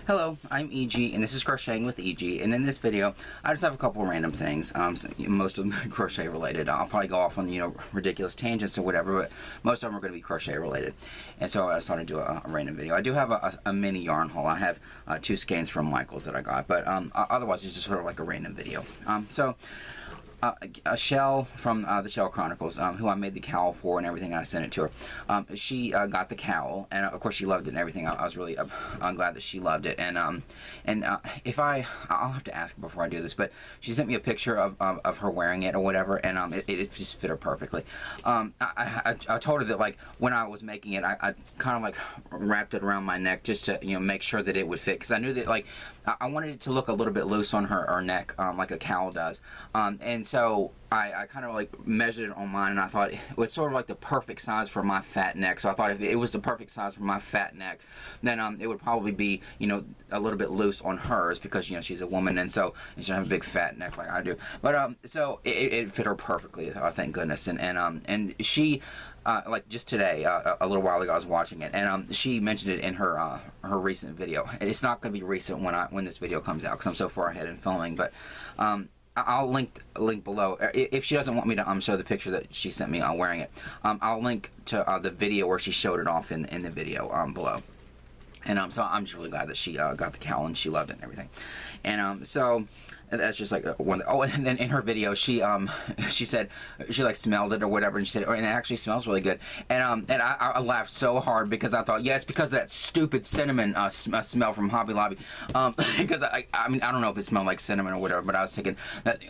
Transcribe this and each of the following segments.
Hello, I'm EG, and this is Crocheting with EG, and in this video, I just have a couple of random things, most of them crochet related. I'll probably go off on, ridiculous tangents or whatever, but most of them are going to be crochet related. And so I just thought I'd do a random video. I do have a mini yarn haul. I have two skeins from Michaels that I got, but otherwise it's just sort of like a random video. Chelle from the Chelle Chronicles, who I made the cowl for and everything, and I sent it to her. She got the cowl, and of course she loved it and everything. I was really glad that she loved it. And if I'll have to ask her before I do this, but she sent me a picture of her wearing it or whatever, and it just fit her perfectly. I told her that, like, when I was making it, I kind of like wrapped it around my neck just to make sure that it would fit, because I knew that, like, I wanted it to look a little bit loose on her neck, like a cowl does. And so I kind of like measured it on mine, and I thought it was sort of like the perfect size for my fat neck. So I thought if it was the perfect size for my fat neck, then it would probably be a little bit loose on hers, because she's a woman, and so she doesn't have a big fat neck like I do. But so it fit her perfectly, thank goodness. And she like just today, a little while ago, I was watching it, and she mentioned it in her recent video. It's not going to be recent when this video comes out, because I'm so far ahead in filming, but I'll link below. If she doesn't want me to show the picture that she sent me wearing it, I'll link to the video where she showed it off in the video below. And so I'm just really glad that she got the cowl and she loved it and everything. And so that's just like one. Oh, and then in her video, she said she like smelled it or whatever, and she said, and it actually smells really good. And I laughed so hard, because I thought, yeah, it's because of that stupid cinnamon smell from Hobby Lobby. Because I mean, I don't know if it smelled like cinnamon or whatever, but I was thinking that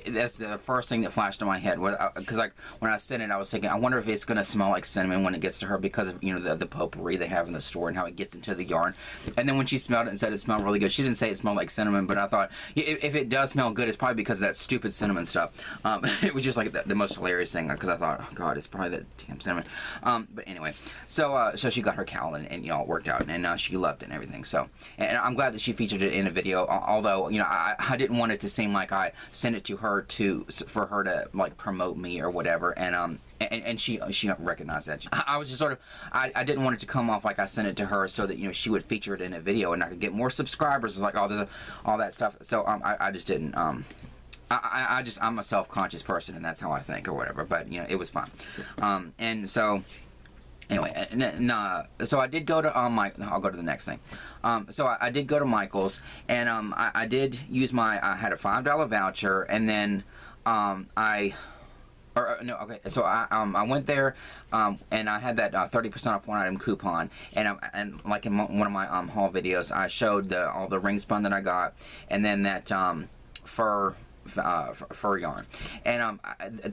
that's the first thing that flashed in my head. Because like when I sent it, I was thinking, I wonder if it's gonna smell like cinnamon when it gets to her, because of the potpourri they have in the store and how it gets into the yarn. And then when she smelled it and said it smelled really good, she didn't say it smelled like cinnamon, but I thought if it does smell good, it's probably because of that stupid cinnamon stuff. It was just like the most hilarious thing, because I thought, oh god, it's probably that damn cinnamon. But anyway, so she got her cowl, and it worked out, and she loved it and everything. So, and I'm glad that she featured it in a video, although I didn't want it to seem like I sent it to her for her to like promote me or whatever, and she recognized that. I was just sort of, I didn't want it to come off like I sent it to her so that she would feature it in a video and I could get more subscribers. It's like all that stuff. So I just didn't. I'm a self-conscious person, and that's how I think or whatever. But it was fun. And so anyway, so I did go to I'll go to the next thing. So I did go to Michael's, and I did use I had a $5 voucher, and then so I went there, and I had that 30% off one item coupon, and like in one of my haul videos, I showed all the ring spun that I got, and then that fur yarn, and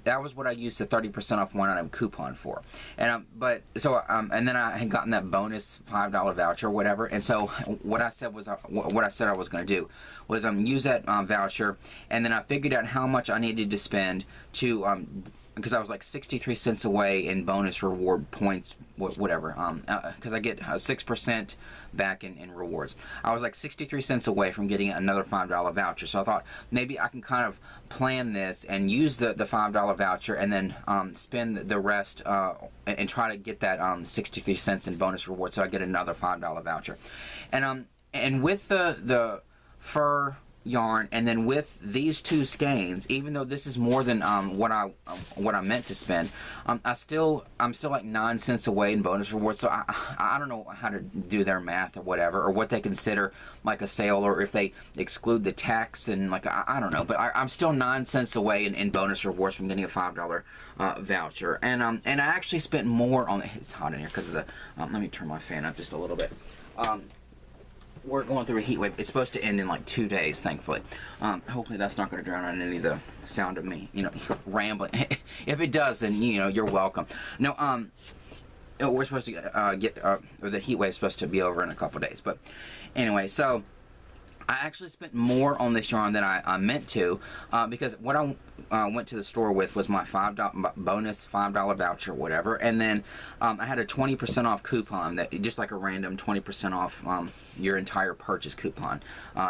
that was what I used the 30% off one item coupon for. And and then I had gotten that bonus $5 voucher or whatever, and so what I said I was going to do was use that voucher, and then I figured out how much I needed to spend to because I was like 63 cents away in bonus reward points, whatever, because I get 6% back in rewards. I was like 63 cents away from getting another $5 voucher, so I thought maybe I can kind of plan this and use the $5 voucher, and then spend the rest and try to get that 63 cents in bonus reward, so I get another $5 voucher. And with the fur yarn, and then with these two skeins, even though this is more than what I meant to spend, I'm still like 9 cents away in bonus rewards. So I don't know how to do their math or whatever, or what they consider like a sale, or if they exclude the tax, and like I don't know, but I'm still 9 cents away in bonus rewards from getting a $5 voucher. And I actually spent more on it's hot in here because of the let me turn my fan up just a little bit. We're going through a heat wave. It's supposed to end in like 2 days, thankfully. Hopefully that's not going to drown out any of the sound of me, rambling. If it does, then you're welcome. No, we're supposed to get or the heat wave's supposed to be over in a couple days. But anyway, so I actually spent more on this yarn than I meant to, because what I went to the store with was my bonus $5 voucher or whatever, and then I had a 20% off coupon, that just like a random 20% off your entire purchase coupon.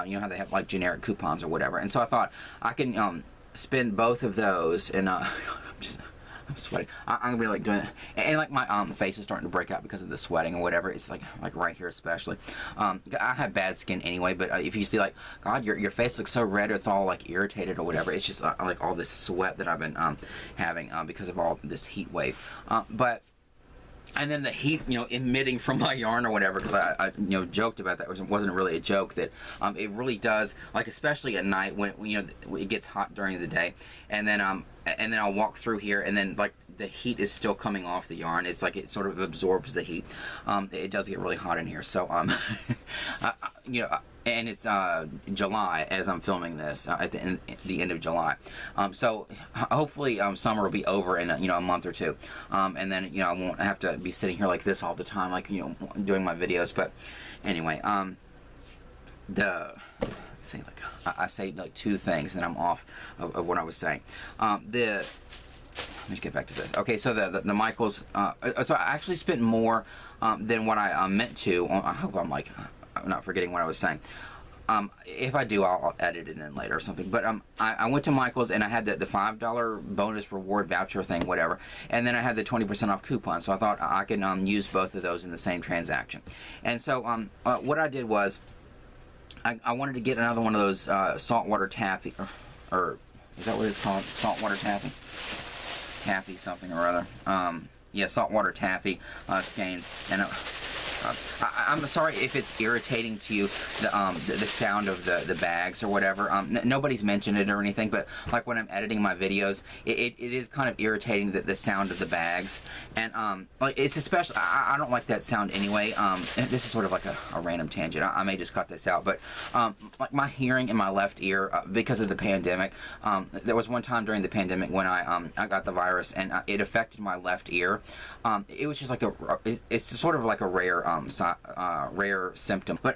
You know how they have like generic coupons or whatever, and so I thought I can spend both of those, and I'm sweating. I'm gonna be like doing it, and like my face is starting to break out because of the sweating or whatever. It's like right here especially. I have bad skin anyway, but if you see like, God, your face looks so red, it's all like irritated or whatever. It's just like all this sweat that I've been having because of all this heat wave. And then the heat, emitting from my yarn or whatever, because I joked about that. It wasn't really a joke, that it really does, like, especially at night when it gets hot during the day, and then I'll walk through here, and then like the heat is still coming off the yarn. It's like it sort of absorbs the heat. It does get really hot in here, so and it's July as I'm filming this, at the end of July. So hopefully summer will be over in a month or two, and then I won't have to be sitting here like this all the time, like doing my videos. But anyway, I say like two things, and I'm off of what I was saying. Let me get back to this. Okay, so the Michaels. So I actually spent more than what I meant to. I hope I'm not forgetting what I was saying. If I do, I'll edit it in later or something. But I went to Michael's, and I had the $5 bonus reward voucher thing, whatever. And then I had the 20% off coupon. So I thought I can use both of those in the same transaction. And so what I did was I wanted to get another one of those saltwater taffy, or is that what it's called? Saltwater taffy? Taffy something or other. Yeah, saltwater taffy skeins. And I'm sorry if it's irritating to you, the sound of the bags or whatever. Nobody's mentioned it or anything, but like when I'm editing my videos, it is kind of irritating, the sound of the bags. And like it's especially, I don't like that sound anyway. This is sort of like a random tangent. I may just cut this out, but like my hearing in my left ear, because of the pandemic, there was one time during the pandemic when I got the virus, and it affected my left ear. It was just like it's sort of like a rare rare symptom. But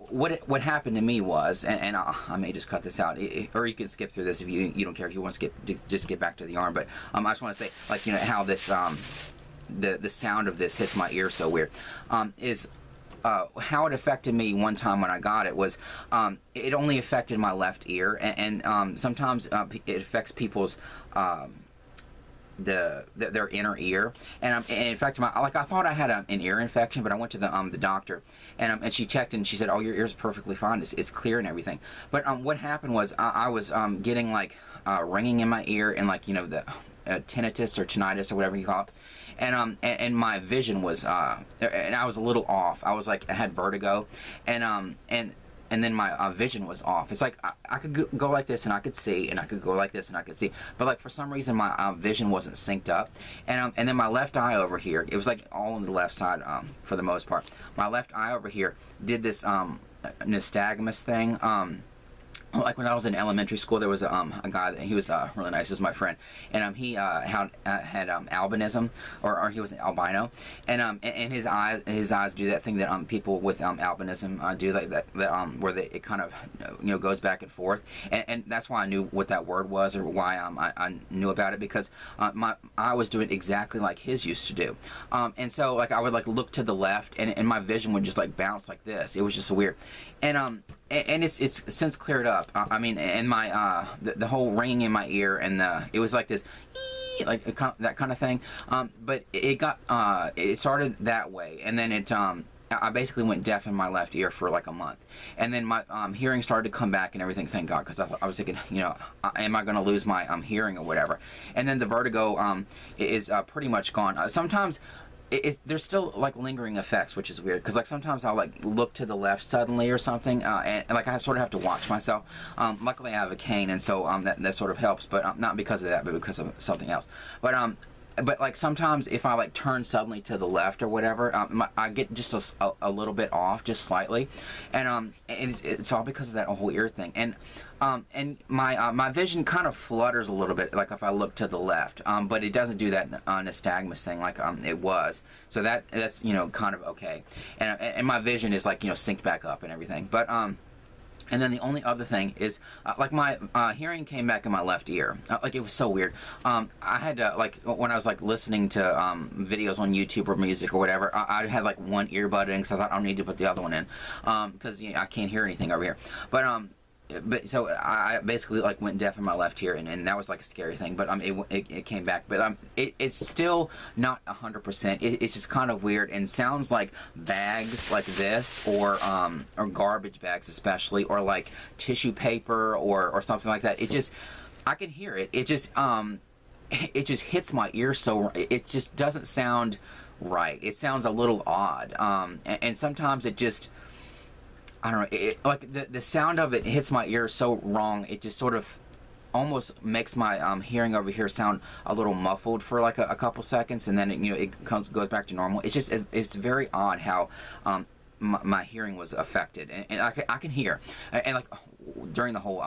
what happened to me was, and I may just cut this out, or you can skip through this if you don't care, if you want to just get back to the yarn. But I just want to say, like, how this the sound of this hits my ear so weird, is how it affected me one time when I got it was, it only affected my left ear, and sometimes it affects people's their inner ear, and in fact, I thought I had an ear infection, but I went to the doctor, and she checked, and she said, "Oh, your ear's perfectly fine. It's clear and everything." But what happened was I was getting like ringing in my ear, and like the tinnitus or tinnitus or whatever you call it, and my vision was and I was a little off. I was like, I had vertigo, and then my vision was off. It's like I could go like this and I could see, and I could go like this and I could see, but like for some reason my vision wasn't synced up, and then my left eye over here, it was like all on the left side for the most part. My left eye over here did this nystagmus thing. Like when I was in elementary school, there was a guy that he was really nice. He was my friend, and he had albinism, or he was an albino, and his eyes do that thing that people with albinism do, like that where it kind of goes back and forth, and that's why I knew what that word was, or why I knew about it, because my eye was doing exactly like his used to do, and so like I would like look to the left, and my vision would just like bounce like this. It was just weird, and it's since cleared up. I mean, and my the whole ringing in my ear, and it was like this, like that kind of thing. But it got it started that way, and then I basically went deaf in my left ear for like a month, and then my hearing started to come back and everything. Thank God, because I was thinking, am I going to lose my hearing or whatever? And then the vertigo is pretty much gone. Sometimes. There's still like lingering effects, which is weird, because like sometimes I'll like look to the left suddenly or something, and like I sort of have to watch myself. Luckily I have a cane, and so that sort of helps, but not because of that, but because of something else. But like sometimes if I like turn suddenly to the left or whatever, I get just a little bit off, just slightly, and it's all because of that whole ear thing. And my vision kind of flutters a little bit, like if I look to the left, but it doesn't do that nystagmus thing like it was. So that's kind of okay, and my vision is like synced back up and everything. But and then the only other thing is, like my hearing came back in my left ear. Like it was so weird. I had to, like, when I was like listening to videos on YouTube or music or whatever, I had like one earbud in, because I thought I don't need to put the other one in, because I can't hear anything over here. But but so I basically like went deaf in my left ear, and that was like a scary thing. But it came back. But it's still not 100%. It's just kind of weird and sounds like bags like this, or garbage bags especially, or like tissue paper or something like that. It just, I can hear it. It just hits my ear, so it just doesn't sound right. It sounds a little odd. And sometimes it just, I don't know, like the sound of it hits my ear so wrong, it just sort of almost makes my hearing over here sound a little muffled for like a couple seconds, and then it goes back to normal. It's just, it's very odd how my hearing was affected, and I can hear, and like during the whole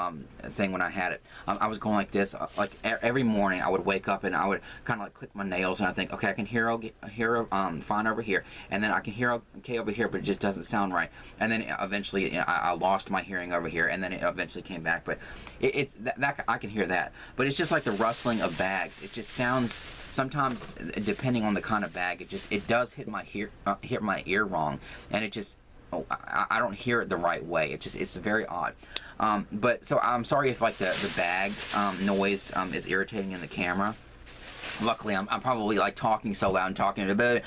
thing when I had it, I was going like this, like every morning I would wake up and I would kind of like click my nails, and I think, okay, I can hear fine over here, and then I can hear okay over here, but it just doesn't sound right, and then eventually I lost my hearing over here, and then it eventually came back. But it's that I can hear that, but it's just like the rustling of bags. It just sounds, sometimes depending on the kind of bag, it does hit my ear wrong, and it just, I don't hear it the right way. It's very odd. But so I'm sorry if like the bag noise is irritating in the camera. Luckily, I'm probably like talking so loud and talking to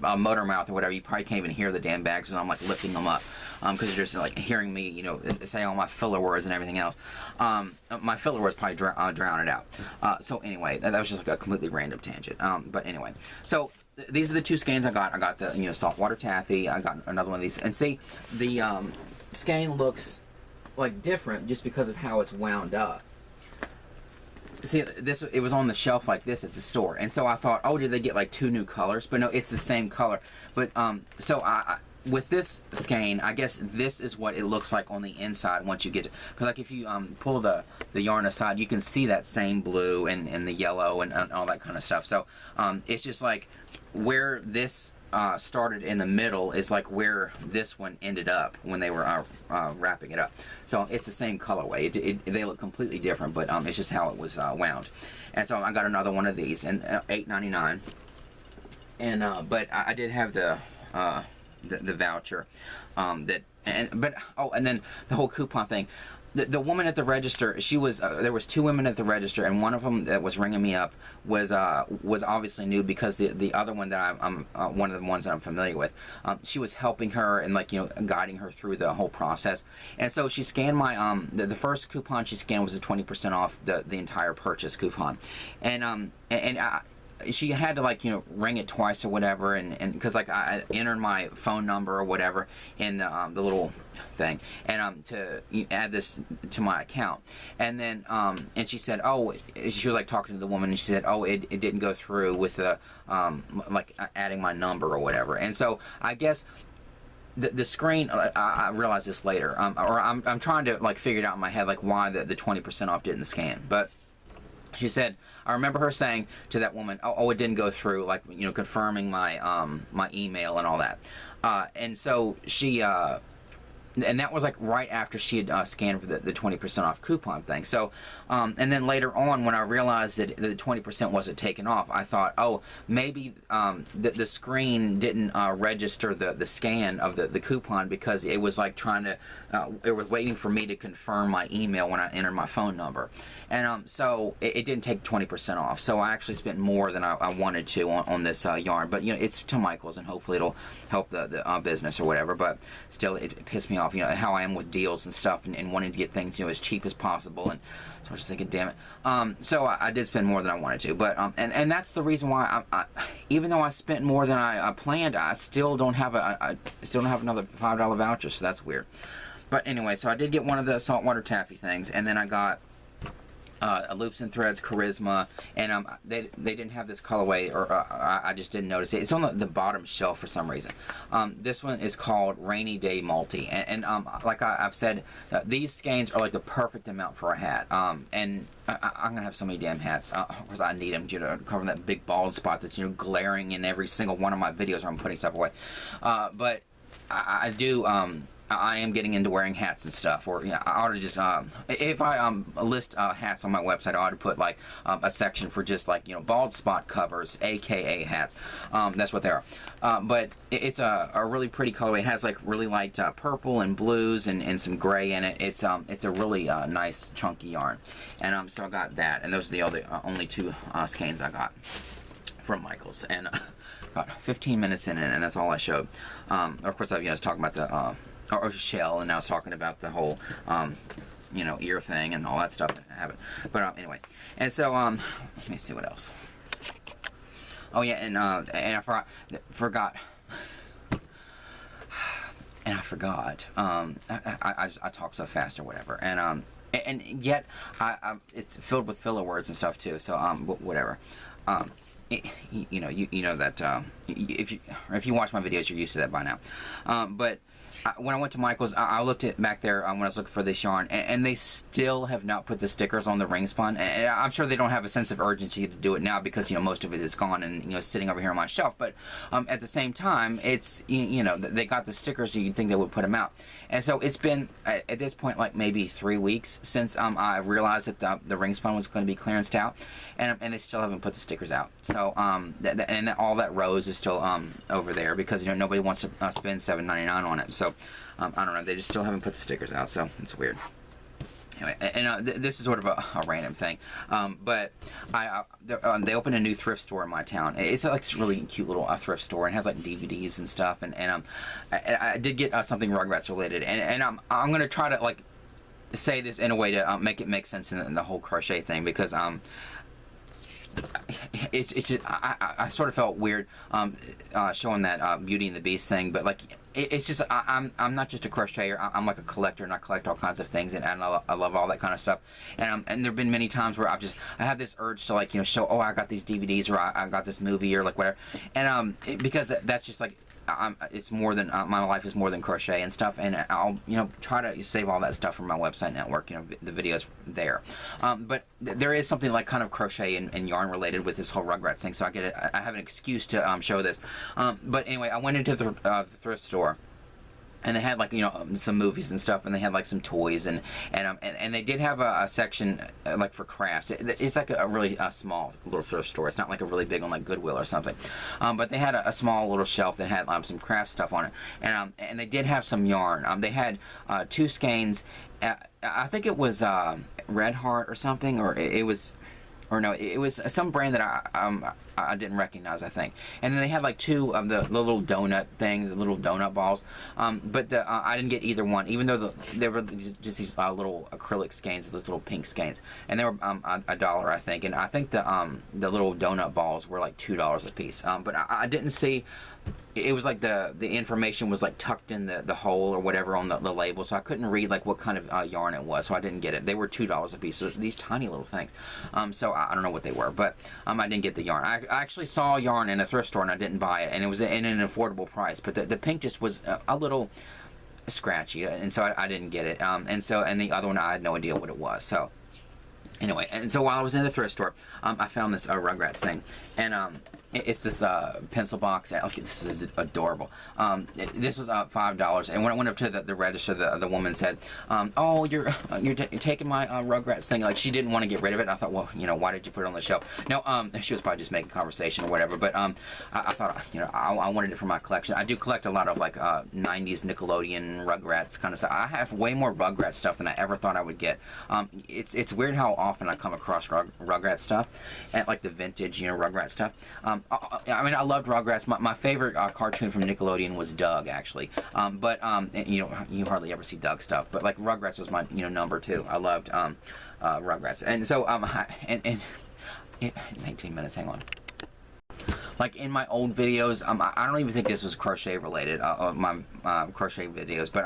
a motor mouth or whatever. You probably can't even hear the damn bags when I'm like lifting them up, because you're just like hearing me, say all my filler words and everything else. My filler words probably drown it out. So anyway, that was just like a completely random tangent. But anyway, so these are the 2 skeins I got. I got the saltwater taffy. I got another one of these, and see, the skein looks like different just because of how it's wound up. See, it was on the shelf like this at the store, and so I thought, oh, did they get like 2 new colors? But no, it's the same color. But so with this skein, I guess this is what it looks like on the inside once you get it. Because like if you pull the yarn aside, you can see that same blue and the yellow and all that kind of stuff. So it's just like where this started in the middle is like where this one ended up when they were wrapping it up. So it's the same colorway. They look completely different, but it's just how it was wound. And so I got another one of these, and $8.99. And but I did have the voucher, and then the whole coupon thing. The woman at the register, she was there was 2 women at the register, and one of them that was ringing me up was obviously new, because the other one that I'm one of the ones that I'm familiar with, she was helping her and like guiding her through the whole process. And so she scanned my the first coupon she scanned was a 20% off the entire purchase coupon, and she had to like ring it twice or whatever, and because like I entered my phone number or whatever in the little thing, and to add this to my account, and then and she said, oh, she was like talking to the woman, and she said, oh, it didn't go through with the like adding my number or whatever. And so I guess the screen, I realized this later, or I'm trying to like figure it out in my head, like why the 20% off didn't scan. But she said, I remember her saying to that woman, oh, it didn't go through, like, confirming my my email and all that. And so she, and that was like right after she had scanned for the 20% off coupon thing. So, and then later on, when I realized that the 20% wasn't taken off, I thought, oh, maybe the screen didn't register the scan of the coupon, because it was like trying to, it was waiting for me to confirm my email when I entered my phone number. And so it didn't take 20% off. So I actually spent more than I wanted to on this yarn. But it's to Michael's, and hopefully it'll help the business or whatever. But still, it pissed me off, how I am with deals and stuff, and wanting to get things as cheap as possible. And so I was just thinking, damn it. So I did spend more than I wanted to. But and that's the reason why I even though I spent more than I planned, I still don't have another $5 voucher. So that's weird. But anyway, so I did get one of the saltwater taffy things, and then I got a Loops and Threads Charisma, and they didn't have this colorway, or I just didn't notice it. It's on the bottom shelf for some reason. This one is called Rainy Day Multi, and like I've said, these skeins are like the perfect amount for a hat. And I'm gonna have so many damn hats. Of course, I need them to cover that big bald spot that's glaring in every single one of my videos where I'm putting stuff away. But I do. I am getting into wearing hats and stuff, or I ought to just if I list hats on my website, I ought to put like a section for just like bald spot covers, aka hats. That's what they are. But it's a really pretty colorway. It has like really light purple and blues and some gray in it. It's a really nice chunky yarn, and so I got that, and those are the only two skeins I got from Michaels, and got 15 minutes in it, and that's all I showed. Of course, I was talking about the or Chelle, and I was talking about the whole ear thing and all that stuff. I have it, but anyway, and so let me see what else. Oh yeah, and I forgot. And I forgot. I talk so fast or whatever, and yet it's filled with filler words and stuff too. So whatever. You know that if you watch my videos, you're used to that by now. But when I went to Michael's, I looked at back there when I was looking for this yarn, and they still have not put the stickers on the ring spun. And I'm sure they don't have a sense of urgency to do it now because most of it is gone and sitting over here on my shelf. But at the same time, it's they got the stickers, so you'd think they would put them out. And so it's been at this point like maybe 3 weeks since I realized that the ring spun was going to be clearanced out, and they still haven't put the stickers out. So and all that rose is still over there because nobody wants to spend $7.99 on it. So I don't know, they just still haven't put the stickers out, so it's weird. Anyway, and this is sort of a random thing, but they opened a new thrift store in my town. It's like this really cute little thrift store, and has like DVDs and stuff. And I did get something Rugrats related, and I'm gonna try to like say this in a way to make it make sense in the whole crochet thing, because it's just I sort of felt weird showing that Beauty and the Beast thing, but like it's just I'm not just a crocheter. I'm like a collector, and I collect all kinds of things, and I love all that kind of stuff. And there've been many times where I have this urge to like show, oh, I got these DVDs, or I got this movie, or like whatever. And because that's just like it's more than my life is more than crochet and stuff, and I'll try to save all that stuff from my website network, the videos there. But there is something like kind of crochet and yarn related with this whole Rugrats thing, so I have an excuse to show this. But anyway, I went into the thrift store, and they had like some movies and stuff, and they had like some toys, and they did have a section like for crafts. It's like a really small little thrift store. It's not like a really big one like Goodwill or something. But they had a small little shelf that had some craft stuff on it, and they did have some yarn. They had two skeins. I think it was Red Heart or something, or it was some brand that I didn't recognize, I think. And then they had like two of the little donut things, the little donut balls. But I didn't get either one, even though they were just these little acrylic skeins, those little pink skeins, and they were $1, I think. And I think the little donut balls were like $2 a piece. But I didn't see. It was like the information was like tucked in the hole or whatever on the label, so I couldn't read like what kind of yarn it was, so I didn't get it. They were $2 a piece, so these tiny little things. So I don't know what they were, but I didn't get the yarn. I actually saw yarn in a thrift store and I didn't buy it, and it was in an affordable price, but the pink just was a little scratchy, and so I didn't get it. And the other one, I had no idea what it was. So anyway, and so while I was in the thrift store, I found this Rugrats thing, and it's this pencil box. This is adorable. This was $5, and when I went up to the register, the woman said, "Oh, you're taking my Rugrats thing." Like, she didn't want to get rid of it. And I thought, well, why did you put it on the shelf? No, she was probably just making conversation or whatever. But I thought, I wanted it for my collection. I do collect a lot of like 90s Nickelodeon Rugrats kind of stuff. I have way more Rugrats stuff than I ever thought I would get. It's weird how often I come across Rugrats stuff, and like the vintage, Rugrats stuff. I loved Rugrats. My favorite cartoon from Nickelodeon was Doug, actually. But you hardly ever see Doug stuff. But like Rugrats was my number 2. I loved Rugrats. And so and 19 minutes. Hang on. Like in my old videos, I don't even think this was crochet related, my crochet videos, but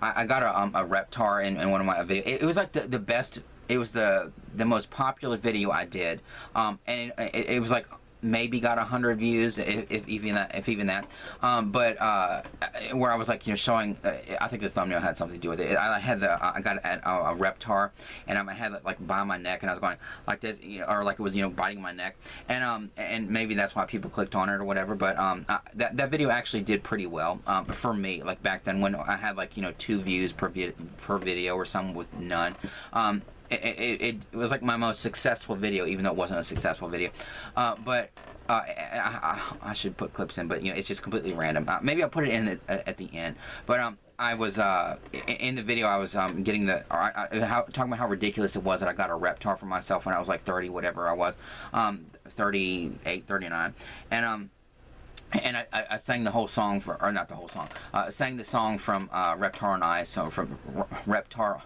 I got a Reptar in one of my videos. It was like the best. It was the most popular video I did, and it was like maybe got 100 views, if even that. But where I was like, showing, I think the thumbnail had something to do with it. I got a Reptar, and I had it like by my neck, and I was going like this, or like it was biting my neck, and maybe that's why people clicked on it or whatever. But that video actually did pretty well for me. Like back then when I had like 2 views per video or some with none. It was like my most successful video, even though it wasn't a successful video. But I should put clips in, but it's just completely random. Maybe I'll put it in at the end. But I was in the video. I was getting talking about how ridiculous it was that I got a Reptar for myself when I was like 30, whatever I was, 38, 39, and I sang the whole song or not the whole song. Sang the song from Reptar on Ice, from Reptar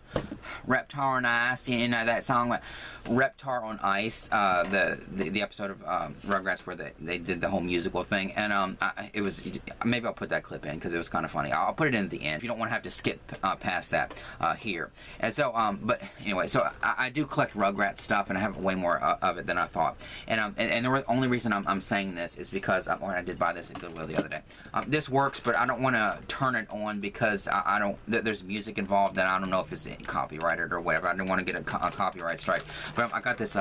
on Ice. That song, Reptar on Ice. The episode of Rugrats where they did the whole musical thing, and it was, maybe I'll put that clip in because it was kind of funny. I'll put it in at the end if you don't want to have to skip past that here. And so, but anyway, so I do collect Rugrats stuff, and I have way more of it than I thought. And the only reason I'm saying this is because when I did buy this at Goodwill the other day. This works, but I don't want to turn it on because I don't. There's music involved, and I don't know if it's copyrighted or whatever. I don't want to get a copyright strike. But I got this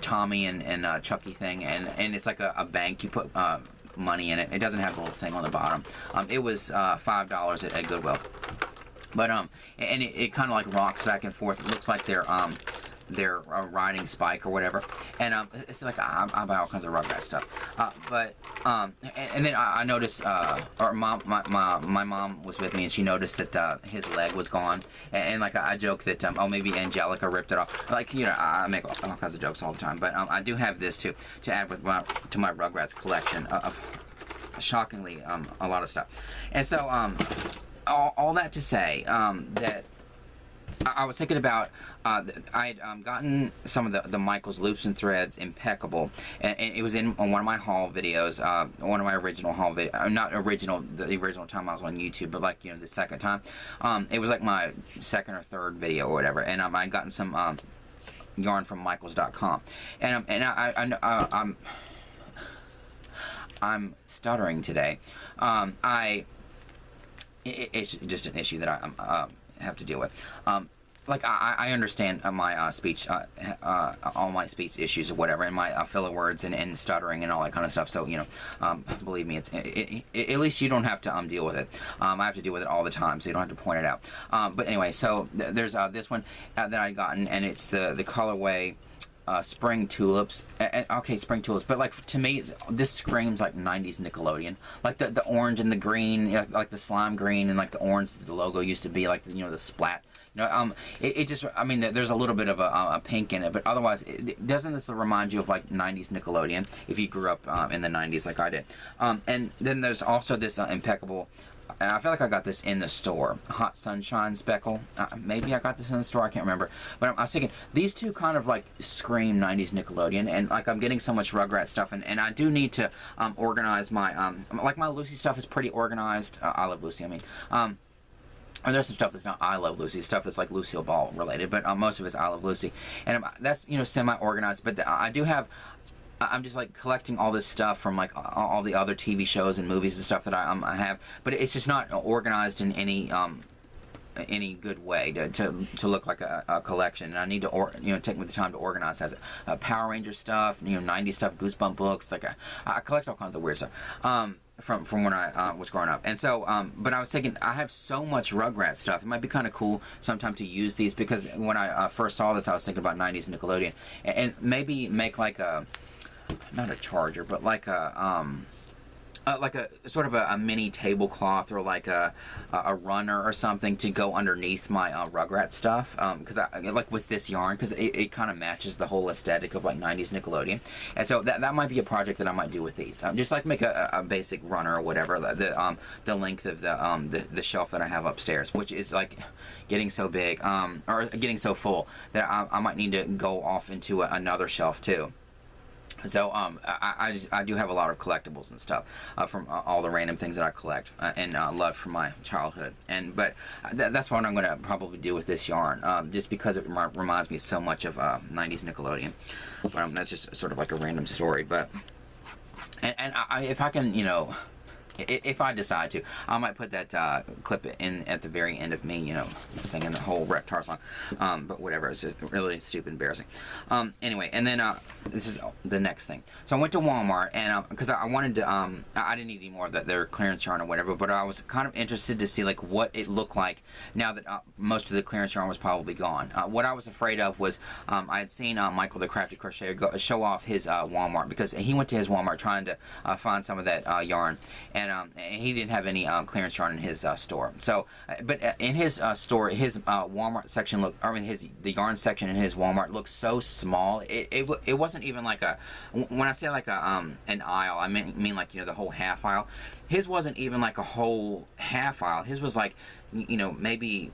Tommy and Chucky thing, and it's like a bank. You put money in it. It doesn't have the little thing on the bottom. It was $5 at Goodwill. But and it kind of like rocks back and forth. It looks like they're riding Spike or whatever, and it's like I buy all kinds of Rugrats stuff, but and then I noticed, or my mom was with me, and she noticed that his leg was gone, and like I joke that oh, maybe Angelica ripped it off. Like I make all kinds of jokes all the time, but I do have this to add to my Rugrats collection of shockingly a lot of stuff, and so all that to say that I was thinking about, I had gotten some of the Michaels loops and threads impeccable, and it was on one of my haul videos, one of my original haul videos, not original, the original time I was on YouTube, but like, the second time. It was like my second or third video or whatever, and I'd gotten some yarn from Michaels.com, and I'm stuttering today. It's just an issue that I have to deal with. Like I understand my speech, all my speech issues or whatever, and my filler words and stuttering and all that kind of stuff. So believe me, at least you don't have to deal with it. I have to deal with it all the time, so you don't have to point it out. But anyway, so there's this one that I gotten, and it's the colorway. Spring tulips, okay, spring tulips, but like to me, this screams like 90s Nickelodeon, like the orange and the green, like the slime green and like the orange that the logo used to be, like the splat. It just, I mean, there's a little bit of a pink in it, but otherwise, doesn't this remind you of like 90s Nickelodeon if you grew up in the 90s like I did? And then there's also this impeccable. And I feel like I got this in the store. Hot Sunshine Speckle. Maybe I got this in the store. I can't remember. But I was thinking, these two kind of like scream 90s Nickelodeon. And like I'm getting so much Rugrats stuff. And I do need to organize my... like my Lucy stuff is pretty organized. I Love Lucy, I mean. And there's some stuff that's not I Love Lucy. Stuff that's like Lucille Ball related. But most of it's I Love Lucy. And that's, semi-organized. But I do have... I'm just like collecting all this stuff from like all the other TV shows and movies and stuff that I have, but it's just not organized in any good way to look like a collection. And I need to take the time to organize as Power Ranger stuff, 90s stuff, Goosebump books. Like I collect all kinds of weird stuff from when I was growing up. And so, but I was thinking, I have so much Rugrats stuff. It might be kind of cool sometime to use these, because when I first saw this, I was thinking about 90s Nickelodeon, and maybe make like not a charger, but like a sort of a mini tablecloth, or like a runner or something to go underneath my Rugrats stuff, because I like with this yarn, because it kind of matches the whole aesthetic of like 90s Nickelodeon. And so that might be a project that I might do with these. Just like make a basic runner or whatever, the length of the shelf that I have upstairs, which is like getting so big, or getting so full that I might need to go off into another shelf too. So I do have a lot of collectibles and stuff from all the random things that I collect and love from my childhood. But that's what I'm going to probably do with this yarn, just because it reminds me so much of 90s Nickelodeon. That's just sort of like a random story. But And if I can, you know, if I decide to, I might put that clip in at the very end of me, you know, singing the whole Reptar song. But whatever, it's just really stupid, embarrassing. Anyway, and then this is the next thing. So I went to Walmart, and because I wanted to, I didn't need any more of their clearance yarn or whatever, but I was kind of interested to see like what it looked like now that most of the clearance yarn was probably gone. What I was afraid of was I had seen Michael the Crafty Crocheter show off his Walmart, because he went to his Walmart trying to find some of that yarn, and he didn't have any clearance yarn in his store. So, but in his store, his Walmart section looked, I mean, the yarn section in his Walmart looked so small. It wasn't even like a, when I say like a an aisle, I mean like, you know, the whole half aisle. His wasn't even like a whole half aisle. His was like, you know, maybe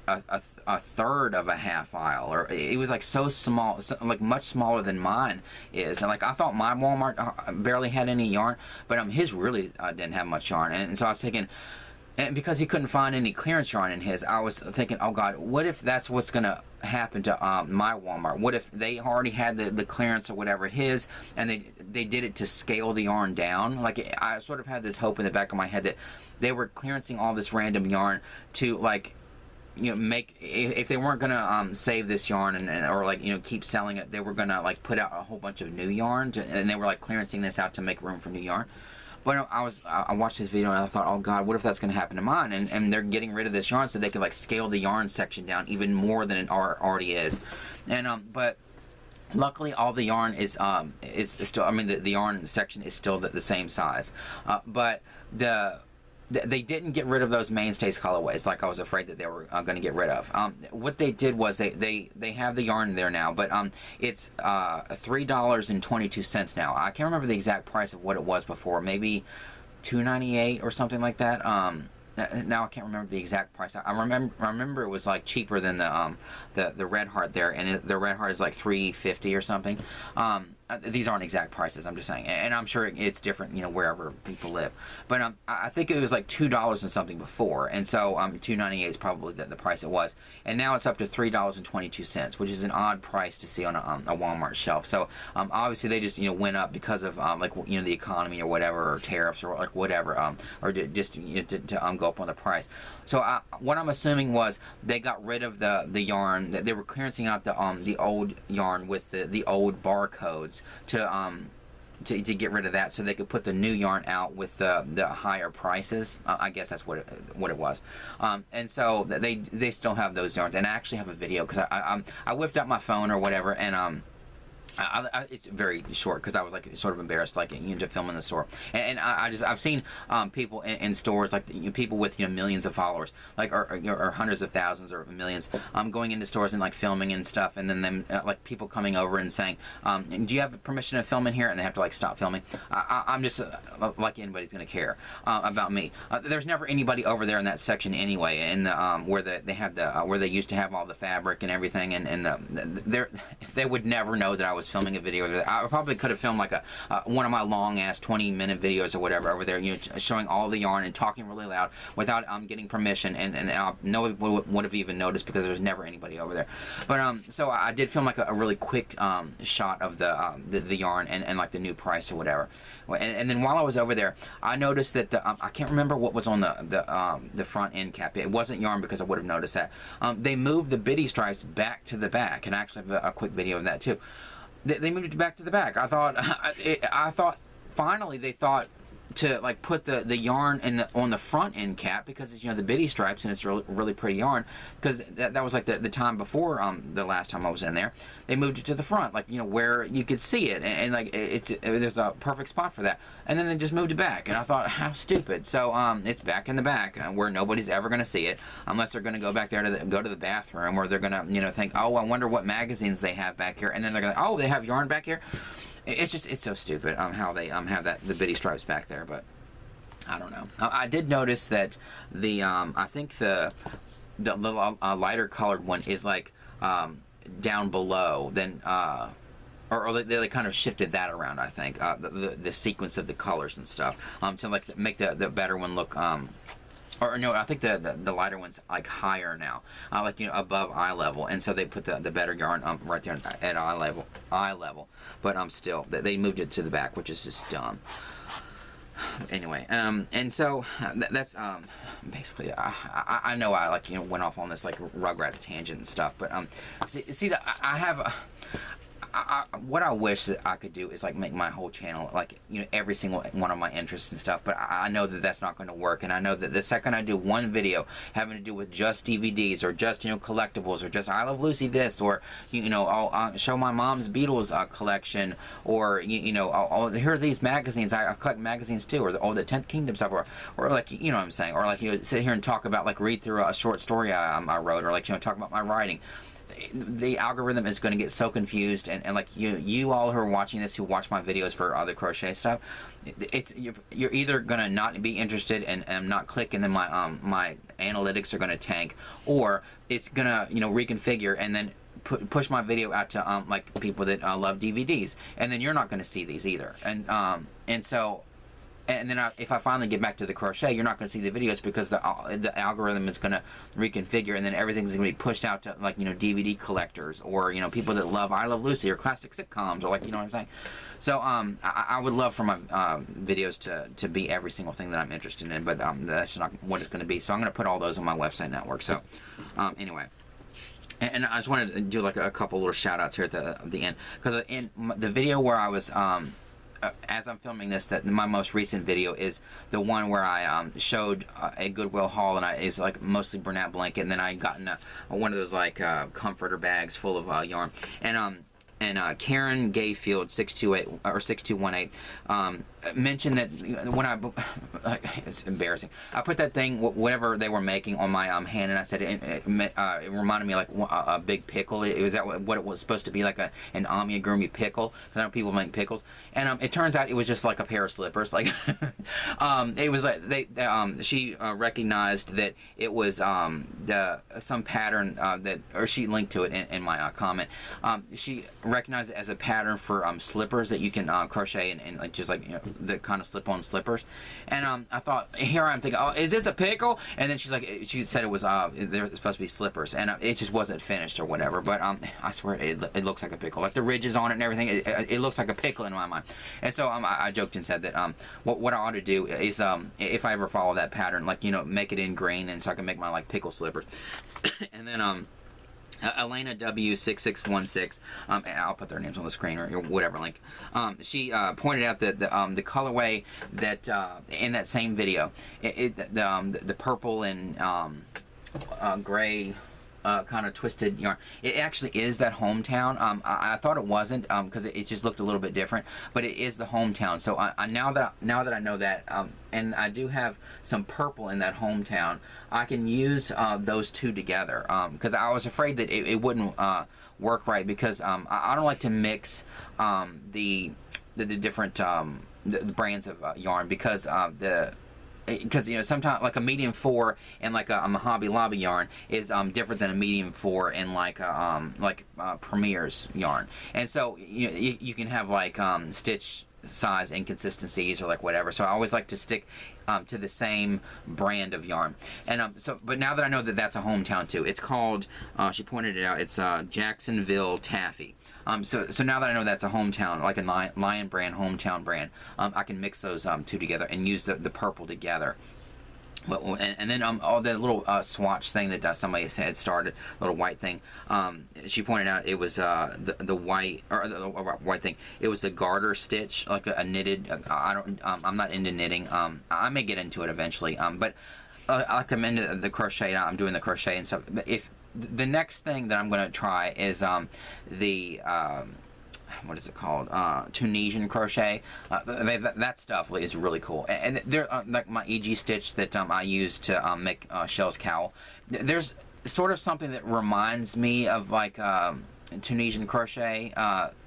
a third of a half aisle, or it was like so small, like much smaller than mine is. And like I thought my Walmart barely had any yarn, but his really didn't have much yarn. And so I was thinking, and because he couldn't find any clearance yarn in his, I was thinking, oh God, what if that's what's gonna happen to my Walmart? What if they already had the clearance or whatever his, and they did it to scale the yarn down? Like, I sort of had this hope in the back of my head that they were clearancing all this random yarn to, like, you know, make, if they weren't gonna save this yarn or like, you know, keep selling it, they were gonna like put out a whole bunch of new yarn and they were like clearancing this out to make room for new yarn. But I watched this video and I thought, oh God, what if that's gonna happen to mine? And they're getting rid of this yarn so they could like scale the yarn section down even more than it already is. And but luckily all the yarn is still, I mean, the yarn section is still the same size, but they didn't get rid of those mainstays colorways like I was afraid that they were going to get rid of. What they did was they have the yarn there now, but it's $3.22 now. I can't remember the exact price of what it was before, maybe $2.98 or something like that. Now I can't remember the exact price. I remember it was like cheaper than the Red Heart there, and the Red Heart is like $3.50 or something. These aren't exact prices, I'm just saying, and I'm sure it's different, you know, wherever people live. But I think it was like $2 and something before, and so $2.98 is probably the price it was, and now it's up to $3.22, which is an odd price to see on a Walmart shelf. So obviously they just, you know, went up because of like, you know, the economy or whatever, or tariffs or like whatever, or just, you know, to go up on the price. So what I'm assuming was they got rid of the yarn, that they were clearancing out the old yarn with the old barcodes to get rid of that, so they could put the new yarn out with the higher prices. I guess that's what it was. And so they still have those yarns, and I actually have a video because I whipped out my phone or whatever, and it's very short because I was like sort of embarrassed, like, you know, to film in the store, and I've seen people in stores, like, you know, people with, you know, millions of followers, like, or hundreds of thousands or millions, going into stores and like filming and stuff, and then them like people coming over and saying, do you have permission to film in here? And they have to like stop filming. I'm just like anybody's gonna care about me. There's never anybody over there in that section anyway, in the where they have the where they used to have all the fabric and everything, and they would never know that I was filming a video there. I probably could have filmed like one of my long ass 20-minute videos or whatever over there, you know, showing all the yarn and talking really loud without getting permission, and nobody would have even noticed because there's never anybody over there. But so I did film like a really quick shot of the yarn and like the new price or whatever. And then while I was over there, I noticed that I can't remember what was on the front end cap. It wasn't yarn because I would have noticed that. They moved the biddy stripes back to the back, and I actually have a quick video of that too. They moved it back to the back. I thought finally they thought to like put the yarn on the front end cap, because it's, you know, the biddy stripes, and it's really pretty yarn, because that was like the time before the last time I was in there. They moved it to the front, like, you know, where you could see it, and like there's a perfect spot for that, and then they just moved it back, and I thought, how stupid. So it's back in the back where nobody's ever going to see it unless they're going to go back there to go to the bathroom, where they're going to, you know, think, oh, I wonder what magazines they have back here, and then they're going to, oh, they have yarn back here. It's so stupid how they have the biddy stripes back there, but I don't know. I did notice that I think the lighter colored one is like down below than or they kind of shifted that around, I think, the sequence of the colors and stuff, to like make the better one look or no, I think the lighter one's like higher now, like, you know, above eye level, and so they put the better yarn right there at eye level. But still, they moved it to the back, which is just dumb. Anyway, and so that's basically, I know I, like, you know, went off on this like Rugrats tangent and stuff, but see that I have what I wish that I could do is like make my whole channel like, you know, every single one of my interests and stuff, but I know that that's not going to work, and I know that the second I do one video having to do with just DVDs or just, you know, collectibles, or just I Love Lucy this, or, you know, I'll show my mom's Beatles collection, or you know, here are these magazines, I collect magazines too, or the 10th Kingdom stuff, or like, you know what I'm saying, or like, you know, sit here and talk about, like, read through a short story I wrote, or like, you know, talk about my writing. The algorithm is going to get so confused, and like you all who are watching this, who watch my videos for other crochet stuff, you're either going to not be interested and not click, and then my analytics are going to tank, or it's going to, you know, reconfigure and then push my video out to like people that love DVDs, and then you're not going to see these either, and so. And then if I finally get back to the crochet, you're not going to see the videos, because the algorithm is going to reconfigure, and then everything's going to be pushed out to, like, you know, DVD collectors, or, you know, people that love I Love Lucy or classic sitcoms, or, like, you know what I'm saying. So I would love for my videos to be every single thing that I'm interested in, but that's not what it's going to be. So I'm going to put all those on my website network. So anyway. And I just wanted to do like a couple little shout outs here at the end, because in the video where I was as I'm filming this, that my most recent video is the one where I showed a Goodwill haul, and it's like mostly Bernat blanket, and then I got in one of those like comforter bags full of yarn, and Karen Gayfield 628 or 6218 mentioned that when it's embarrassing, I put that thing, whatever they were making, on my hand, and I said it reminded me of like a big pickle. It was what it was supposed to be, like an amigurumi pickle. I know people make pickles, and it turns out it was just like a pair of slippers. Like it was like she recognized that it was some pattern that, or she linked to it in my comment. She recognized it as a pattern for slippers that you can crochet and like, just like, you know, the kind of slip-on slippers. And I thought, here I'm thinking, oh, is this a pickle? And then she said it was they're supposed to be slippers, and it just wasn't finished or whatever. But I swear it looks like a pickle, like the ridges on it and everything. It looks like a pickle in my mind. And so I joked and said that what I ought to do is if I ever follow that pattern, like, you know, make it in green, and so I can make my like pickle slippers. And then Elena W6616, I'll put their names on the screen, or whatever link. She pointed out that the colorway that in that same video, the purple and gray kind of twisted yarn, it actually is that Hometown. I thought it wasn't, because it just looked a little bit different, but it is the Hometown. So now that I know that, and I do have some purple in that Hometown, I can use those two together, because I was afraid that it wouldn't work right, because I don't like to mix the different the brands of yarn, because you know, sometimes like a medium 4 and like a Hobby Lobby yarn is different than a medium 4 and like Premier's yarn, and so you can have like stitch size inconsistencies or like whatever. So I always like to stick to the same brand of yarn, and but now that I know that that's a Hometown too, it's called, she pointed it out, it's Jacksonville Taffy. So now that I know that's a Hometown, like a Lion brand, Hometown brand, I can mix those two together and use the purple together. And then all the little swatch thing that somebody had started, little white thing. She pointed out it was the white, or the white thing. It was the garter stitch, like a knitted. I'm not into knitting. I may get into it eventually. But like I'm into the crochet. I'm doing the crochet and stuff. But if the next thing that I'm going to try is the what is it called? Tunisian crochet. That stuff is really cool. And they're like my EG stitch that I use to make Chelle's cowl. There's sort of something that reminds me of like Tunisian crochet.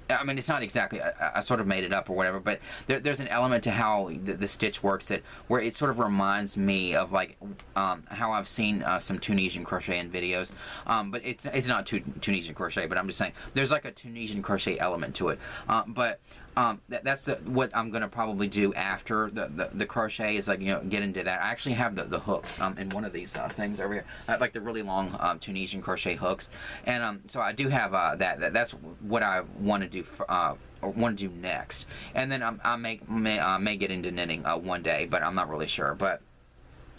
I mean, it's not exactly, I sort of made it up or whatever, but there's an element to how the stitch works where it sort of reminds me of like how I've seen some Tunisian crochet in videos, but it's not Tunisian crochet, but I'm just saying there's like a Tunisian crochet element to it. But that's what I'm gonna probably do after the crochet is, like, you know, get into that. I actually have the hooks in one of these things over here, like the really long Tunisian crochet hooks, and so I do have that's what I want to do or want to do next, and then I may get into knitting one day, but I'm not really sure. But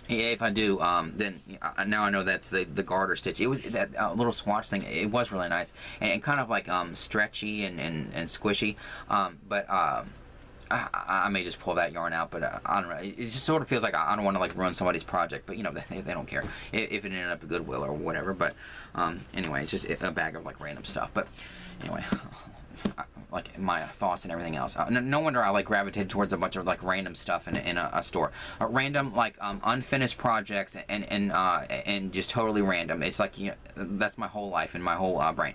yeah, if I do, then now I know that's the garter stitch. It was that little swatch thing. It was really nice and kind of like stretchy and squishy. But I may just pull that yarn out. But I don't know. It just sort of feels like I don't want to like ruin somebody's project. But you know, they don't care if it ended up at Goodwill or whatever. But anyway, it's just a bag of like random stuff. But anyway. Like my thoughts and everything else. No wonder I like gravitated towards a bunch of like random stuff in a store. Random like unfinished projects and just totally random. It's like, you know, that's my whole life and my whole brain.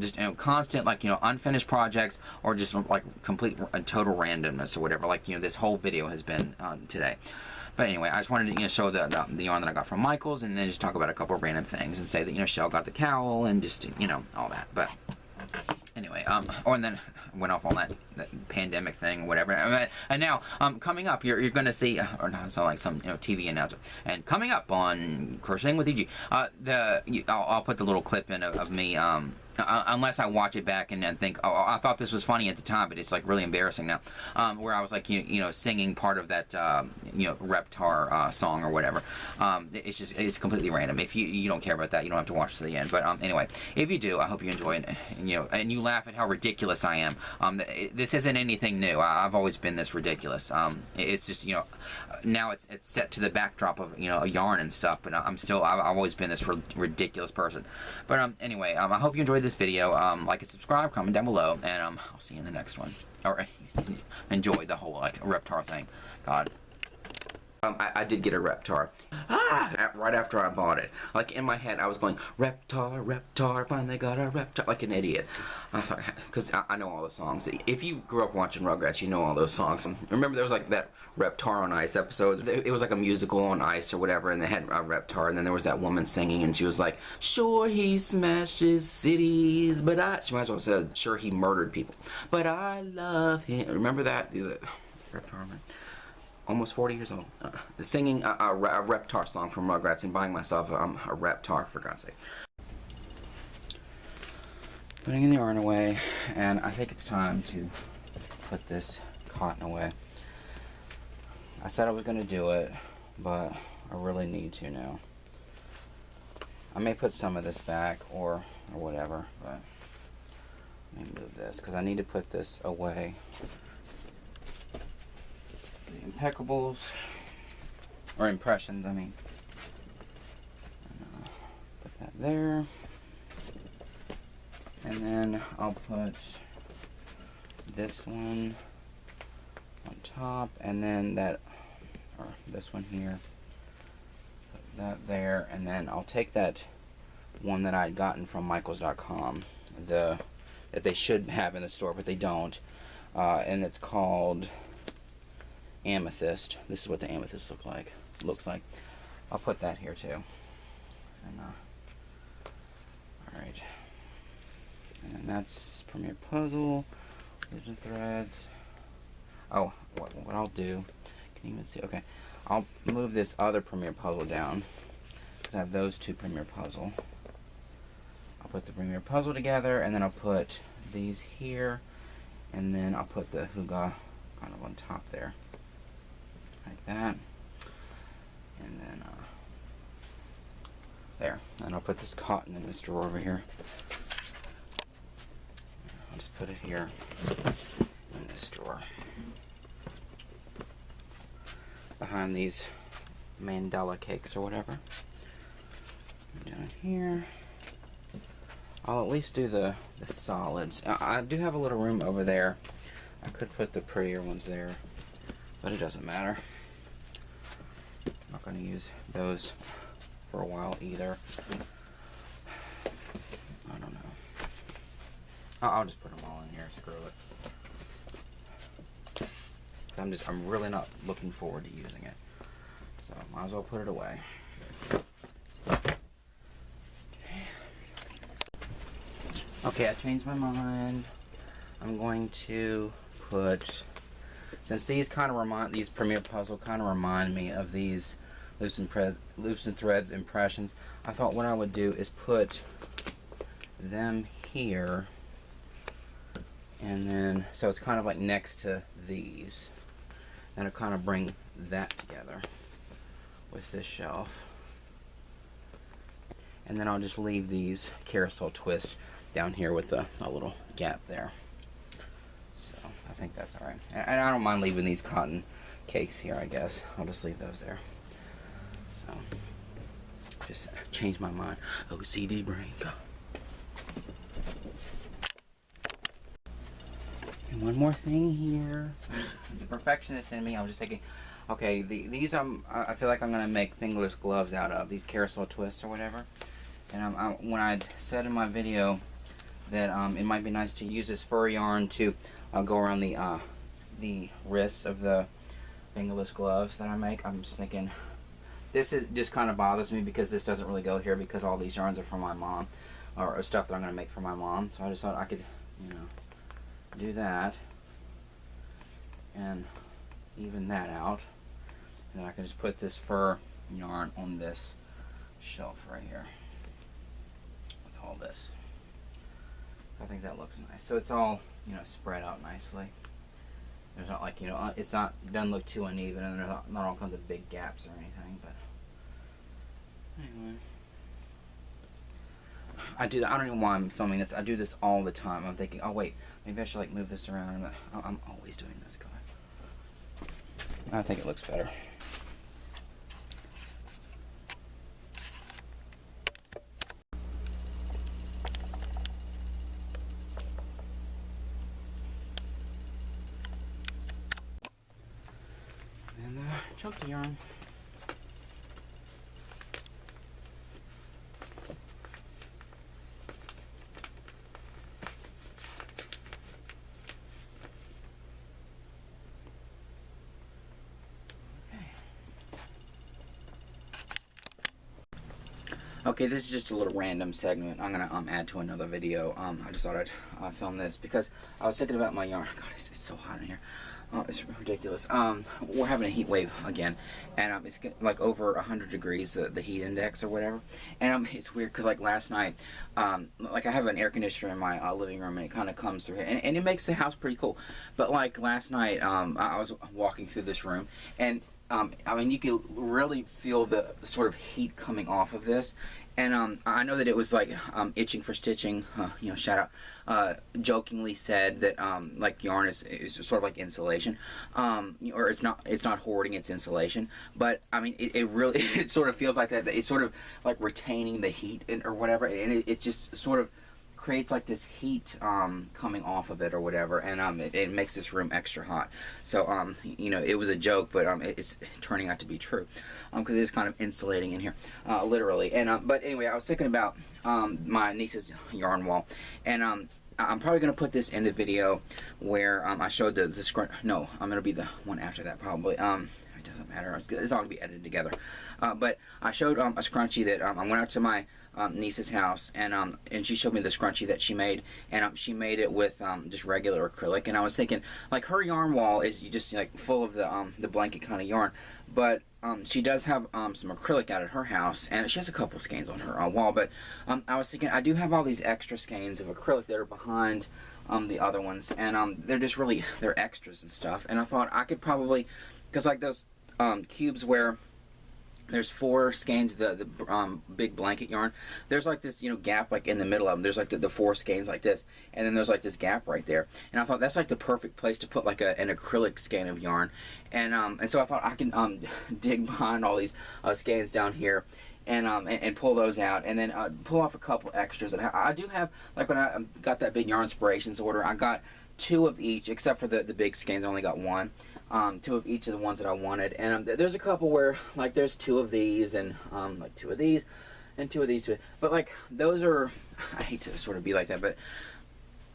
Just, you know, constant like, you know, unfinished projects or just like complete total randomness or whatever. Like, you know, this whole video has been today. But anyway, I just wanted to, you know, show the yarn that I got from Michaels, and then just talk about a couple of random things and say that, you know, Chelle got the cowl and just, you know, all that. But anyway, and then went off on that pandemic thing or whatever. And now, coming up, you're going to see, or not, sound like some, you know, TV announcer. And coming up on Crocheting with EG, I'll put the little clip in of me, unless I watch it back and think, oh, I thought this was funny at the time, but it's like really embarrassing now. Where I was like, you know, singing part of that, you know, Reptar song or whatever. It's completely random. If you don't care about that, you don't have to watch to the end. But anyway, if you do, I hope you enjoy it. You know, and you laugh at how ridiculous I am. This isn't anything new. I've always been this ridiculous. It's just, you know, now it's set to the backdrop of, you know, a yarn and stuff. But I've always been this ridiculous person. But anyway, I hope you enjoyed this video. Like and subscribe, comment down below, and I'll see you in the next one. Alright, enjoy the whole like Reptar thing. God. I did get a Reptar. Right after I bought it. Like in my head I was going, Reptar, Reptar, finally got a Reptar, like an idiot. I thought, because I know all the songs. If you grew up watching Rugrats, you know all those songs. Remember there was like that Reptar on Ice episode? It was like a musical on ice or whatever, and they had a Reptar, and then there was that woman singing, and she was like, sure he smashes cities, but she might as well have said, sure he murdered people, but I love him. Remember that? Reptar, man. Almost 40 years old. Singing a Reptar song from Rugrats and buying myself a Reptar, for God's sake. Putting the yarn away, and I think it's time to put this cotton away. I said I was going to do it, but I really need to now. I may put some of this back or whatever, but let me move this because I need to put this away. Impeccables, or impressions, I mean. Put that there, and then I'll put this one on top, and then that, or this one here, put that there, and then I'll take that one that I'd gotten from Michaels.com, that they should have in the store, but they don't, and it's called Amethyst. This is what the amethyst looks like. I'll put that here too. And alright. And that's Premier Puzzle. Here's the threads. Oh, what I'll do, can you even see? Okay. I'll move this other Premier Puzzle down, because I have those two Premier Puzzle. I'll put the Premier Puzzle together, and then I'll put these here, and then I'll put the Huga kind of on top there. Like that, and then there, and I'll put this cotton in this drawer over here. I'll just put it here in this drawer behind these mandala cakes or whatever. And down here I'll at least do the solids. I do have a little room over there. I could put the prettier ones there, but it doesn't matter. I'm not going to use those for a while either. I don't know. I'll just put them all in here. Screw it. I'm really not looking forward to using it. So might as well put it away. Okay, I changed my mind. I'm going to put, since these kind of remind, these Premier Puzzle kind of remind me of these Loops and Threads impressions, I thought what I would do is put them here, and then, so it's kind of like next to these, and it'll kind of bring that together with this shelf. And then I'll just leave these carousel twists down here with a little gap there. So I think that's alright. And I don't mind leaving these cotton cakes here, I guess. I'll just leave those there. So, just change my mind. OCD brain. Go. And one more thing here. The perfectionist in me, I was just thinking, okay, these I feel like I'm going to make fingerless gloves out of, these carousel twists or whatever. And when I said in my video that it might be nice to use this fur yarn to go around the wrists of the fingerless gloves that I make, I'm just thinking, this just kind of bothers me because this doesn't really go here because all these yarns are from my mom, or stuff that I'm going to make for my mom. So I just thought I could, you know, do that and even that out. And then I can just put this fur yarn on this shelf right here. All this. So I think that looks nice. So it's all, you know, spread out nicely. There's not like, you know, it doesn't look too uneven, and there's not all kinds of big gaps or anything. But anyway, I do that. I don't even know why I'm filming this. I do this all the time. I'm thinking, oh wait, maybe I should like move this around. I'm always doing this, guys. I think it looks better. Chunky yarn. Okay, this is just a little random segment I'm gonna add to another video. I just thought I'd film this because I was thinking about my yarn. God, it's so hot in here. Oh, it's ridiculous. We're having a heat wave again, and it's like over 100 degrees, the heat index or whatever. And it's weird because like last night, like I have an air conditioner in my living room, and it kind of comes through here, and it makes the house pretty cool. But like last night, I was walking through this room, and I mean, you can really feel the sort of heat coming off of this. And I know that it was like Itching for Stitching, you know, shout out, jokingly said that like yarn is sort of like insulation, or it's not hoarding, it's insulation. But I mean, it really it sort of feels like that. It's sort of like retaining the heat or whatever, and it just sort of creates like this heat coming off of it or whatever, and it makes this room extra hot. So you know, it was a joke, but it's turning out to be true, because it is kind of insulating in here, literally. And but anyway, I was thinking about my niece's yarn wall, and I'm probably going to put this in the video where I showed the scrunch. No, I'm going to be the one after that probably. It doesn't matter. It's all going to be edited together. But I showed a scrunchie that I went out to my niece's house, and she showed me the scrunchie that she made, and she made it with just regular acrylic. And I was thinking, like, her yarn wall is just like full of the blanket kind of yarn, but she does have some acrylic out at her house, and she has a couple skeins on her wall. But I was thinking, I do have all these extra skeins of acrylic that are behind the other ones, and they're just really, they're extras and stuff. And I thought I could probably, because like those cubes where there's 4 skeins, the big blanket yarn, there's like this, you know, gap like in the middle of them. There's like the 4 skeins like this, and then there's like this gap right there. And I thought that's like the perfect place to put like an acrylic skein of yarn. And so I thought I can dig behind all these skeins down here, and pull those out, and then pull off a couple extras. And I do have, like when I got that big yarn inspirations order, I got 2 of each, except for the big skeins. I only got 1. 2 of each of the ones that I wanted, and there's a couple where like there's 2 of these, and like 2 of these, and 2 of these too. But like those are, I hate to sort of be like that, but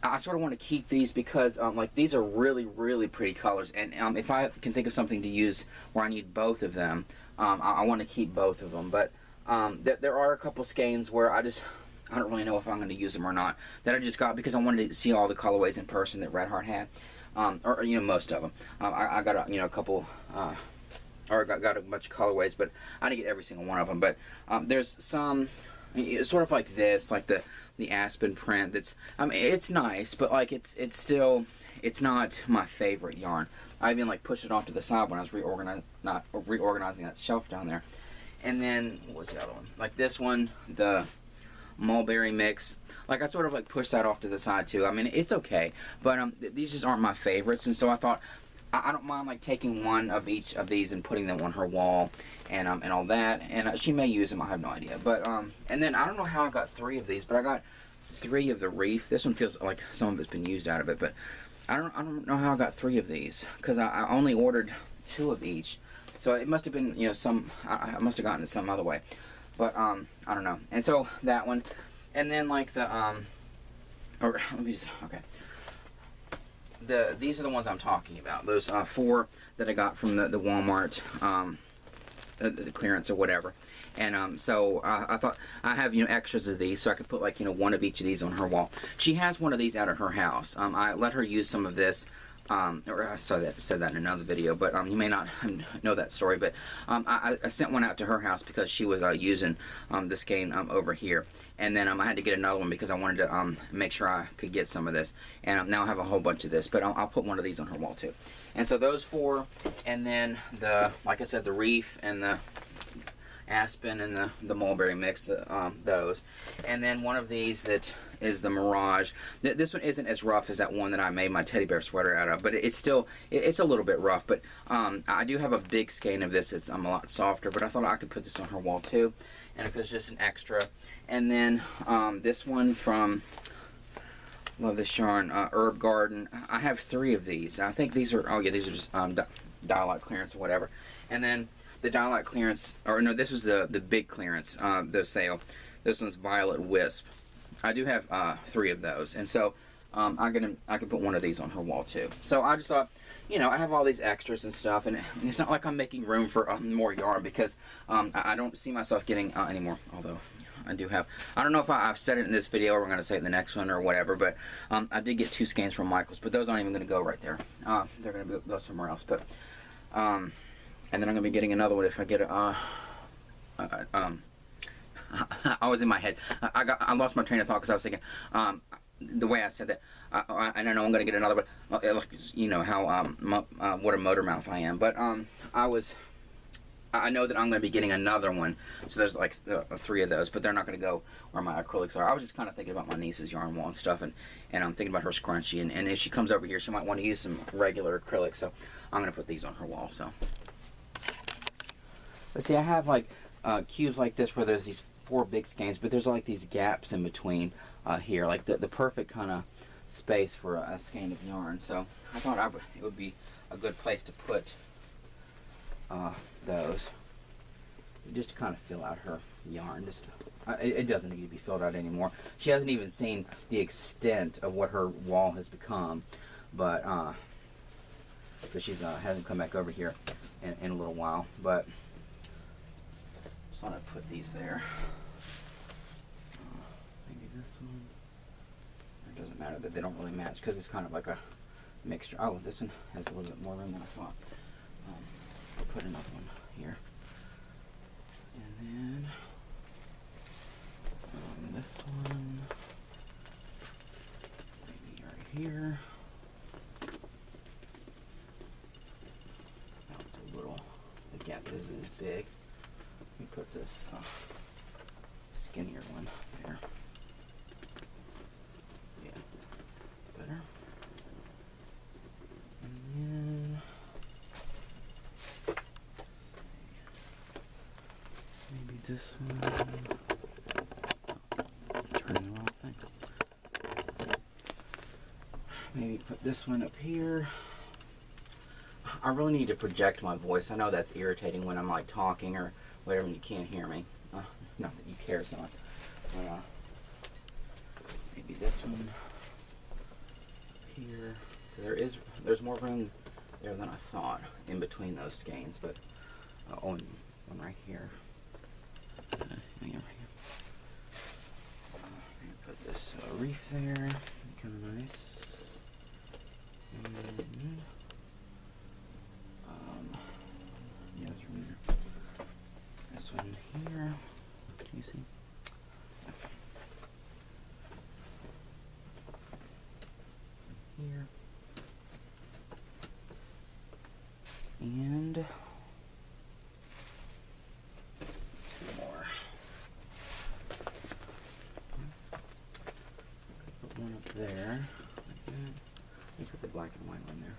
I sort of want to keep these because like these are really, really pretty colors, and if I can think of something to use where I need both of them, I want to keep both of them. But there are a couple skeins where I don't really know if I'm going to use them or not, that I just got because I wanted to see all the colorways in person that Red Heart had. or you know, most of them. I got a, you know, a couple, or got a bunch of colorways, but I didn't get every single one of them. But there's some, it's sort of like this, like the aspen print. That's, I mean, it's nice, but like it's still, it's not my favorite yarn. I even like pushed it off to the side when I was reorganizing that shelf down there. And then what was the other one? Like this one, the mulberry mix. Like I sort of like pushed that off to the side too. I mean, it's okay, but these just aren't my favorites. And so I thought I don't mind like taking one of each of these and putting them on her wall and all that. And she may use them. I have no idea. But and then I don't know how I got 3 of these, but I got 3 of the reef. This one feels like some of it's been used out of it, but I don't know how I got 3 of these because I only ordered 2 of each. So it must have been, you know, some, I must have gotten it some other way. But, I don't know. And so, that one. And then, like, the, or, let me just, okay. These are the ones I'm talking about. Those 4 that I got from the Walmart, the clearance or whatever. And, so, I thought, I have, you know, extras of these, so I could put, like, you know, 1 of each of these on her wall. She has one of these out at her house. I let her use some of this. Or I said that in another video, but you may not know that story. But I sent one out to her house because she was using the skein over here, and then I had to get another one because I wanted to make sure I could get some of this. And now I have a whole bunch of this, but I'll put one of these on her wall too. And so those 4, and then like I said, the reef and the aspen and the mulberry mix, those, and then one of these that is the Mirage. This one isn't as rough as that one that I made my teddy bear sweater out of, but it's still, it's a little bit rough. But I do have a big skein of this. It's a lot softer, but I thought I could put this on her wall too, and it was just an extra. And then this one from, love this yarn, Herb Garden. I have 3 of these. I think these are, oh yeah, these are just dial-out clearance or whatever. And then the dial-out clearance, or no, this was the big clearance, the sale. This one's Violet Wisp. I do have 3 of those, and so I can put one of these on her wall too. So I just thought, you know, I have all these extras and stuff, and it's not like I'm making room for more yarn because I don't see myself getting any more. Although I do have, I don't know if I've said it in this video or we're going to say it in the next one or whatever, but I did get 2 skeins from Michaels, but those aren't even going to go right there. They're going to go somewhere else. But and then I'm going to be getting another one if I get a, I was in my head. I lost my train of thought because I was thinking, the way I said that, I know I'm going to get another, but you know how, what a motor mouth I am. But I know that I'm going to be getting another one. So there's like 3 of those, but they're not going to go where my acrylics are. I was just kind of thinking about my niece's yarn wall and stuff, and I'm thinking about her scrunchie. And if she comes over here, she might want to use some regular acrylics. So I'm going to put these on her wall. So let's see, I have like cubes like this where there's these 4 big skeins, but there's like these gaps in between here, like the perfect kind of space for a skein of yarn. So I thought it would be a good place to put those, just to kind of fill out her yarn. Just it doesn't need to be filled out anymore. She hasn't even seen the extent of what her wall has become, but she's hasn't come back over here in a little while. But just want to put these there. Maybe this one. It doesn't matter that they don't really match because it's kind of like a mixture. Oh, this one has a little bit more room than I thought. I'll put another one here. And then this one, maybe right here. Not a little, the gap is big. Let me put this skinnier one there. Yeah, better. And then maybe this one. Turning the wrong thing. Maybe put this one up here. I really need to project my voice. I know that's irritating when I'm like talking or whatever and you can't hear me. Not that you care so much. Maybe this one here. There's more room there than I thought in between those skeins, but one right here. Put this reef there, kind of nice. And there. Like that. Let me put the black and white one there.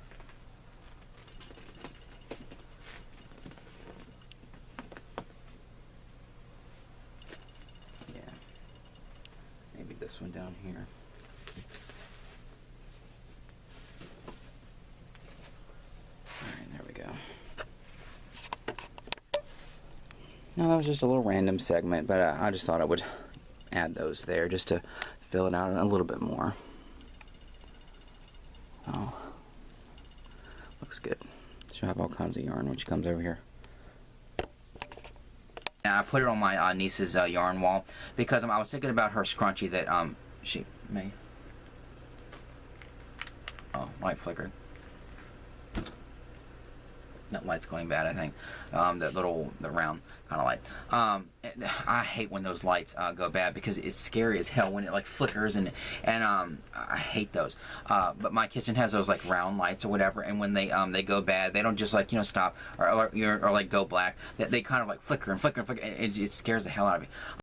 Yeah. Maybe this one down here. Alright, there we go. Now that was just a little random segment, but I just thought I would add those there just to fill it out a little bit more. Oh, looks good. She'll have all kinds of yarn when she comes over here. And I put it on my niece's yarn wall because I was thinking about her scrunchie that she may. Oh, light flickered. That light's going bad, I think. The round kind of light. I hate when those lights go bad because it's scary as hell when it like flickers and I hate those. But my kitchen has those like round lights or whatever, and when they go bad, they don't just like stop or like go black. They kind of like flicker and flicker and flicker, and it scares the hell out of me.